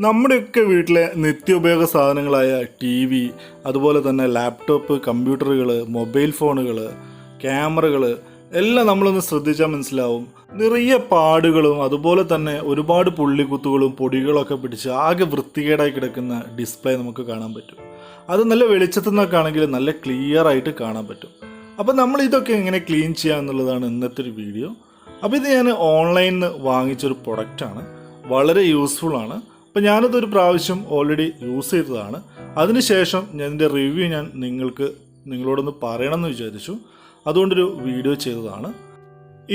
നമ്മുടെയൊക്കെ വീട്ടിലെ നിത്യോപയോഗ സാധനങ്ങളായ ടി വി, അതുപോലെ തന്നെ ലാപ്ടോപ്പ്, കമ്പ്യൂട്ടറുകൾ, മൊബൈൽ ഫോണുകൾ, ക്യാമറകൾ എല്ലാം നമ്മളൊന്ന് ശ്രദ്ധിച്ചാൽ മനസ്സിലാവും. നിറയെ പാടുകളും അതുപോലെ തന്നെ ഒരുപാട് പുള്ളിക്കുത്തുകളും പൊടികളൊക്കെ പിടിച്ച് ആകെ വൃത്തികേടായി കിടക്കുന്ന ഡിസ്പ്ലേ നമുക്ക് കാണാൻ പറ്റും. അത് നല്ല വെളിച്ചത്തു നിന്നൊക്കെ ആണെങ്കിൽ നല്ല ക്ലിയർ ആയിട്ട് കാണാൻ പറ്റും. അപ്പോൾ നമ്മൾ ഇതൊക്കെ എങ്ങനെ ക്ലീൻ ചെയ്യുക എന്നുള്ളതാണ് ഇന്നത്തെ ഒരു വീഡിയോ. അപ്പോൾ ഇത് ഞാൻ ഓൺലൈനിൽ നിന്ന് വാങ്ങിച്ചൊരു പ്രൊഡക്റ്റാണ്, വളരെ യൂസ്ഫുള്ളാണ്. അപ്പോൾ ഞാനിതൊരു പ്രാവശ്യം ഓൾറെഡി യൂസ് ചെയ്തതാണ്. അതിനുശേഷം ഇതിൻ്റെ റിവ്യൂ ഞാൻ നിങ്ങളോടൊന്ന് പറയണമെന്ന് വിചാരിച്ചു, അതുകൊണ്ടൊരു വീഡിയോ ചെയ്തതാണ്.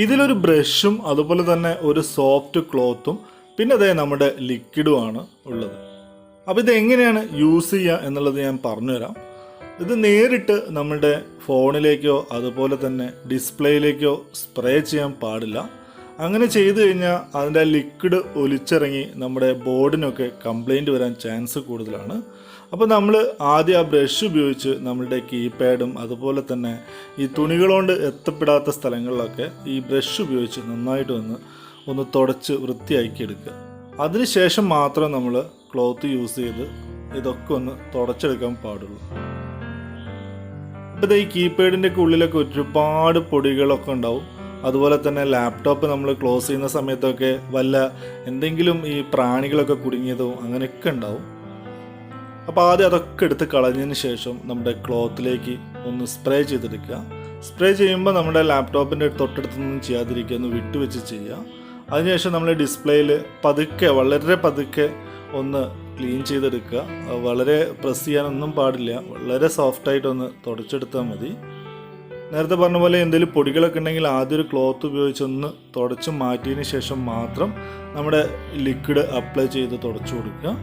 ഇതിലൊരു ബ്രഷും അതുപോലെ തന്നെ ഒരു സോഫ്റ്റ് ക്ലോത്തും പിന്നെ അതേ നമ്മുടെ ലിക്വിഡുമാണ് ഉള്ളത്. അപ്പോൾ ഇതെങ്ങനെയാണ് യൂസ് ചെയ്യുക എന്നുള്ളത് ഞാൻ പറഞ്ഞുതരാം. ഇത് നേരിട്ട് നമ്മുടെ ഫോണിലേക്കോ അതുപോലെ തന്നെ ഡിസ്പ്ലേയിലേക്കോ സ്പ്രേ ചെയ്യാൻ പാടില്ല. അങ്ങനെ ചെയ്തു കഴിഞ്ഞാൽ അതിൻ്റെ ലിക്വിഡ് ഒലിച്ചിറങ്ങി നമ്മുടെ ബോർഡിനൊക്കെ കംപ്ലൈൻറ്റ് വരാൻ ചാൻസ് കൂടുതലാണ്. അപ്പോൾ നമ്മൾ ആദ്യം ആ ബ്രഷ് ഉപയോഗിച്ച് നമ്മളുടെ കീപാഡും അതുപോലെ തന്നെ ഈ തുണികളോണ്ട് എത്തപ്പെടാത്ത സ്ഥലങ്ങളിലൊക്കെ ഈ ബ്രഷ് ഉപയോഗിച്ച് നന്നായിട്ട് ഒന്ന് തുടച്ച് വൃത്തിയാക്കി എടുക്കുക. അതിനുശേഷം മാത്രം നമ്മൾ ക്ലോത്ത് യൂസ് ചെയ്ത് ഇതൊക്കെ ഒന്ന് തുടച്ചെടുക്കാൻ പാടുള്ളൂ. അപ്പോൾ ഈ കീപാഡിൻ്റെ ഒക്കെ ഉള്ളിലൊക്കെ ഒരുപാട് പൊടികളൊക്കെ ഉണ്ടാവും. അതുപോലെ തന്നെ ലാപ്ടോപ്പ് നമ്മൾ ക്ലോസ് ചെയ്യുന്ന സമയത്തൊക്കെ എന്തെങ്കിലും ഈ പ്രാണികളൊക്കെ കുടുങ്ങിയതോ അങ്ങനെയൊക്കെ ഉണ്ടാവും. അപ്പോൾ ആദ്യം അതൊക്കെ എടുത്ത് കളഞ്ഞതിന് ശേഷം നമ്മുടെ ക്ലോത്തിലേക്ക് ഒന്ന് സ്പ്രേ ചെയ്തെടുക്കുക. സ്പ്രേ ചെയ്യുമ്പോൾ നമ്മുടെ ലാപ്ടോപ്പിൻ്റെ തൊട്ടടുത്തൊന്നും ചെയ്യാതിരിക്കുക, ഒന്ന് വിട്ടുവെച്ച് ചെയ്യുക. അതിനുശേഷം നമ്മൾ ഡിസ്പ്ലേയിൽ വളരെ പതുക്കെ ഒന്ന് ക്ലീൻ ചെയ്തെടുക്കുക. വളരെ പ്രസ് ചെയ്യാനൊന്നും പാടില്ല, വളരെ സോഫ്റ്റായിട്ടൊന്ന് തുടച്ചെടുത്താൽ മതി. നേരത്തെ പറഞ്ഞ പോലെ എന്തെങ്കിലും പൊടികളൊക്കെ ഉണ്ടെങ്കിൽ ആദ്യം ഒരു ക്ലോത്ത് ഉപയോഗിച്ചൊന്ന് തുടച്ച് മാറ്റിയതിന് ശേഷം മാത്രം നമ്മുടെ ലിക്വിഡ് അപ്ലൈ ചെയ്ത് തുടച്ചു കൊടുക്കുക.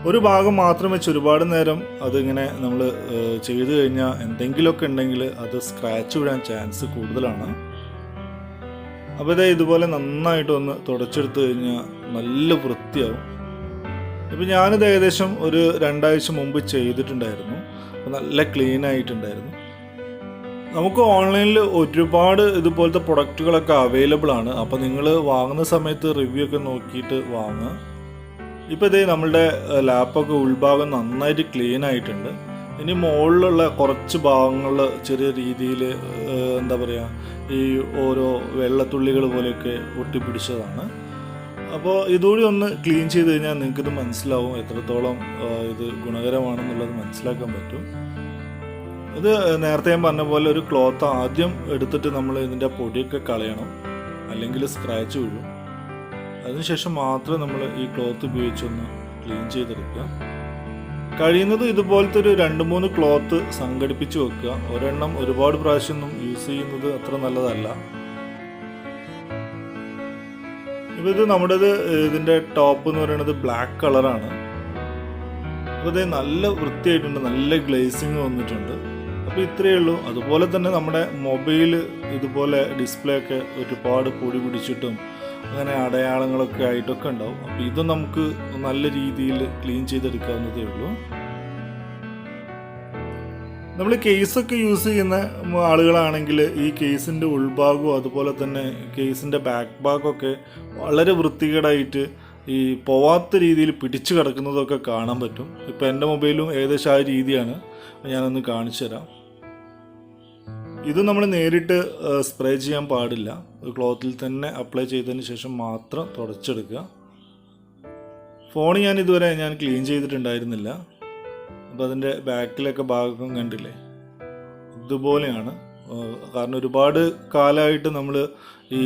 ഒരു ഭാഗം മാത്രം വെച്ച് ഒരുപാട് നേരം അതിങ്ങനെ നമ്മൾ ചെയ്തു കഴിഞ്ഞാൽ എന്തെങ്കിലുമൊക്കെ ഉണ്ടെങ്കിൽ അത് സ്ക്രാച്ച് വീഴാൻ ചാൻസ് കൂടുതലാണ്. അപ്പോൾ ഇതുപോലെ നന്നായിട്ടൊന്ന് തുടച്ചെടുത്ത് കഴിഞ്ഞാൽ നല്ല വൃത്തിയാവും. ഇപ്പം ഞാനിത് ഏകദേശം ഒരു 2 ആഴ്ച മുമ്പ് ചെയ്തിട്ടുണ്ടായിരുന്നു. അപ്പോൾ നല്ല ക്ലീൻ ആയിട്ടുണ്ടായിരുന്നു. നമുക്ക് ഓൺലൈനിൽ ഒരുപാട് ഇതുപോലത്തെ പ്രൊഡക്റ്റുകളൊക്കെ അവൈലബിൾ ആണ്. അപ്പോൾ നിങ്ങൾ വാങ്ങുന്ന സമയത്ത് റിവ്യൂ ഒക്കെ നോക്കിയിട്ട് വാങ്ങുക. ഇപ്പോൾ നമ്മളുടെ ലാപ്പൊക്കെ ഉൾഭാഗം നന്നായിട്ട് ക്ലീൻ ആയിട്ടുണ്ട്. ഇനി മുകളിലുള്ള കുറച്ച് ഭാഗങ്ങൾ ചെറിയ രീതിയിൽ എന്താ പറയുക, ഈ ഓരോ വെള്ളത്തുള്ളികൾ പോലെയൊക്കെ ഒട്ടിപ്പിടിച്ചതാണ്. അപ്പോൾ ഇതുകൂടി ഒന്ന് ക്ലീൻ ചെയ്ത് കഴിഞ്ഞാൽ നിങ്ങൾക്കിത് മനസ്സിലാവും എത്രത്തോളം ഇത് ഗുണകരമാണെന്നുള്ളത് മനസ്സിലാക്കാൻ പറ്റും. ഇത് നേരത്തെ ഞാൻ പറഞ്ഞ പോലെ ഒരു ക്ലോത്ത് ആദ്യം എടുത്തിട്ട് നമ്മൾ ഇതിൻ്റെ പൊടിയൊക്കെ കളയണം, അല്ലെങ്കിൽ സ്ക്രാച്ച് വീഴും. അതിനുശേഷം മാത്രം നമ്മൾ ഈ ക്ലോത്ത് ഉപയോഗിച്ചൊന്ന് ക്ലീൻ ചെയ്തെടുക്കുക. കഴിയുന്നത് ഇതുപോലത്തെ ഒരു 2-3 ക്ലോത്ത് സംഘടിപ്പിച്ച് വെക്കുക. ഒരെണ്ണം ഒരുപാട് പ്രാവശ്യമൊന്നും യൂസ് ചെയ്യുന്നത് അത്ര നല്ലതല്ല. ഇപ്പോൾ ഇതിൻ്റെ ടോപ്പ് എന്ന് പറയുന്നത് ബ്ലാക്ക് കളറാണ്. അപ്പോൾ നല്ല വൃത്തിയായിട്ടുണ്ട്, നല്ല ഗ്ലേസിങ് വന്നിട്ടുണ്ട്. അപ്പോൾ ഇത്രയേ ഉള്ളൂ. അതുപോലെ തന്നെ നമ്മുടെ മൊബൈൽ ഇതുപോലെ ഡിസ്പ്ലേ ഒക്കെ ഒരുപാട് പൊടി പിടിച്ചിട്ടും അങ്ങനെ അടയാളങ്ങളൊക്കെ ആയിട്ടൊക്കെ ഉണ്ടാവും. അപ്പോൾ ഇത് നമുക്ക് നല്ല രീതിയിൽ ക്ലീൻ ചെയ്തെടുക്കാവുന്നതേ ഉള്ളൂ. നമ്മൾ കേസൊക്കെ യൂസ് ചെയ്യുന്ന ആളുകളാണെങ്കിൽ ഈ കേസിൻ്റെ ഉൾഭാഗവും അതുപോലെ തന്നെ കേസിൻ്റെ ബാക്ക് ഭാഗമൊക്കെ വളരെ വൃത്തികേടായിട്ട് ഈ പോവാത്ത രീതിയിൽ പിടിച്ചു കിടക്കുന്നതൊക്കെ കാണാൻ പറ്റും. ഇപ്പോൾ എൻ്റെ മൊബൈലും ഏകദേശം ആ രീതിയാണ്. ഞാനൊന്ന് കാണിച്ചു തരാം. ഇത് നമ്മൾ നേരിട്ട് സ്പ്രേ ചെയ്യാൻ പാടില്ല, ക്ലോത്തിൽ തന്നെ അപ്ലൈ ചെയ്തതിന് ശേഷം മാത്രം തുടച്ചെടുക്കുക. ഫോൺ ഇതുവരെ ഞാൻ ക്ലീൻ ചെയ്തിട്ടുണ്ടായിരുന്നില്ല. അപ്പോൾ അതിൻ്റെ ബാക്കിലൊക്കെ ഭാഗം കണ്ടില്ലേ, ഇതുപോലെയാണ്. കാരണം ഒരുപാട് കാലമായിട്ട് നമ്മൾ ഈ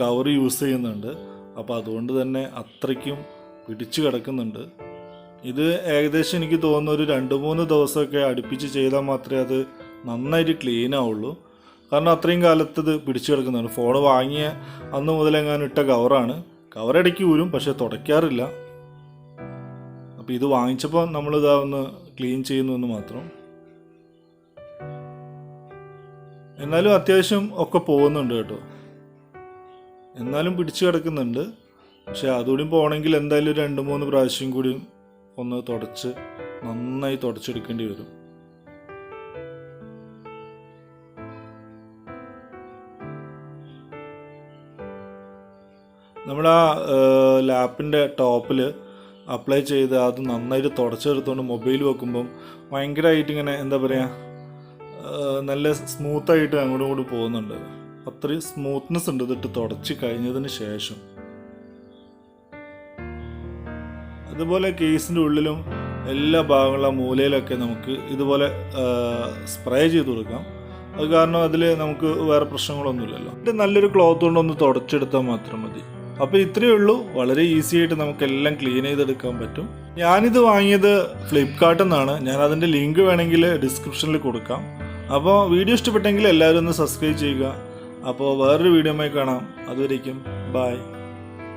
കവർ യൂസ് ചെയ്യുന്നുണ്ട്. അപ്പോൾ അതുകൊണ്ട് തന്നെ അത്രയ്ക്കും പിടിച്ചു കിടക്കുന്നുണ്ട്. ഇത് ഏകദേശം എനിക്ക് തോന്നുന്നു ഒരു 2-3 ദിവസമൊക്കെ അടുപ്പിച്ച് ചെയ്താൽ മാത്രമേ അത് നന്നായിട്ട് ക്ലീൻ ആവുള്ളൂ. കാരണം അത്രയും കാലത്ത് ഇത് പിടിച്ചു കിടക്കുന്നുണ്ട്. ഫോൺ വാങ്ങിയ അന്ന് മുതലെങ്ങാനും ഇട്ട കവറാണ്. കവറിടയ്ക്ക് ഊരും, പക്ഷെ തുടയ്ക്കാറില്ല. അപ്പോൾ ഇത് വാങ്ങിച്ചപ്പോൾ നമ്മളിതാ ഒന്ന് ക്ലീൻ ചെയ്യുന്നു എന്ന് മാത്രം. എന്നാലും അത്യാവശ്യം ഒക്കെ പോകുന്നുണ്ട് കേട്ടോ. എന്നാലും പിടിച്ചു കിടക്കുന്നുണ്ട്. പക്ഷെ അതുകൂടി പോകണമെങ്കിൽ എന്തായാലും 2-3 പ്രാവശ്യം കൂടി ഒന്ന് നന്നായി തുടച്ചെടുക്കേണ്ടി വരും. നമ്മൾ ആ ലാപ്പിൻ്റെ ടോപ്പിൽ അപ്ലൈ ചെയ്ത് അത് നന്നായിട്ട് തുടച്ചെടുത്തുകൊണ്ട് മൊബൈൽ വെക്കുമ്പം ഭയങ്കരമായിട്ട് ഇങ്ങനെ എന്താ പറയുക, നല്ല സ്മൂത്തായിട്ട് അങ്ങോട്ടും ഇങ്ങോട്ടും പോകുന്നുണ്ട്. അത്രയും സ്മൂത്ത്നെസ് ഉണ്ട് ഇതിട്ട് തുടച്ച് കഴിഞ്ഞതിന് ശേഷം. അതുപോലെ കേസിൻ്റെ ഉള്ളിലും എല്ലാ ഭാഗങ്ങളിലും മൂലയിലൊക്കെ നമുക്ക് ഇതുപോലെ സ്പ്രേ ചെയ്ത് കൊടുക്കാം. അത് കാരണം അതിൽ നമുക്ക് വേറെ പ്രശ്നങ്ങളൊന്നുമില്ലല്ലോ. ഇത് നല്ലൊരു ക്ലോത്ത് കൊണ്ടൊന്ന് തുടച്ചെടുത്താൽ മാത്രം മതി. അപ്പോൾ ഇത്രയേ ഉള്ളൂ. വളരെ ഈസി ആയിട്ട് നമുക്കെല്ലാം ക്ലീൻ ചെയ്തെടുക്കാൻ പറ്റും. ഞാനിത് വാങ്ങിയത് ഫ്ലിപ്കാർട്ടിൽ നിന്നാണ്. ഞാൻ അതിൻ്റെ ലിങ്ക് വേണമെങ്കിൽ ഡിസ്ക്രിപ്ഷനിൽ കൊടുക്കാം. അപ്പോൾ വീഡിയോ ഇഷ്ടപ്പെട്ടെങ്കിൽ എല്ലാവരും ഒന്ന് സബ്സ്ക്രൈബ് ചെയ്യുക. അപ്പോൾ വേറൊരു വീഡിയോയുമായി കാണാം. അതുവരേക്കും ബൈ.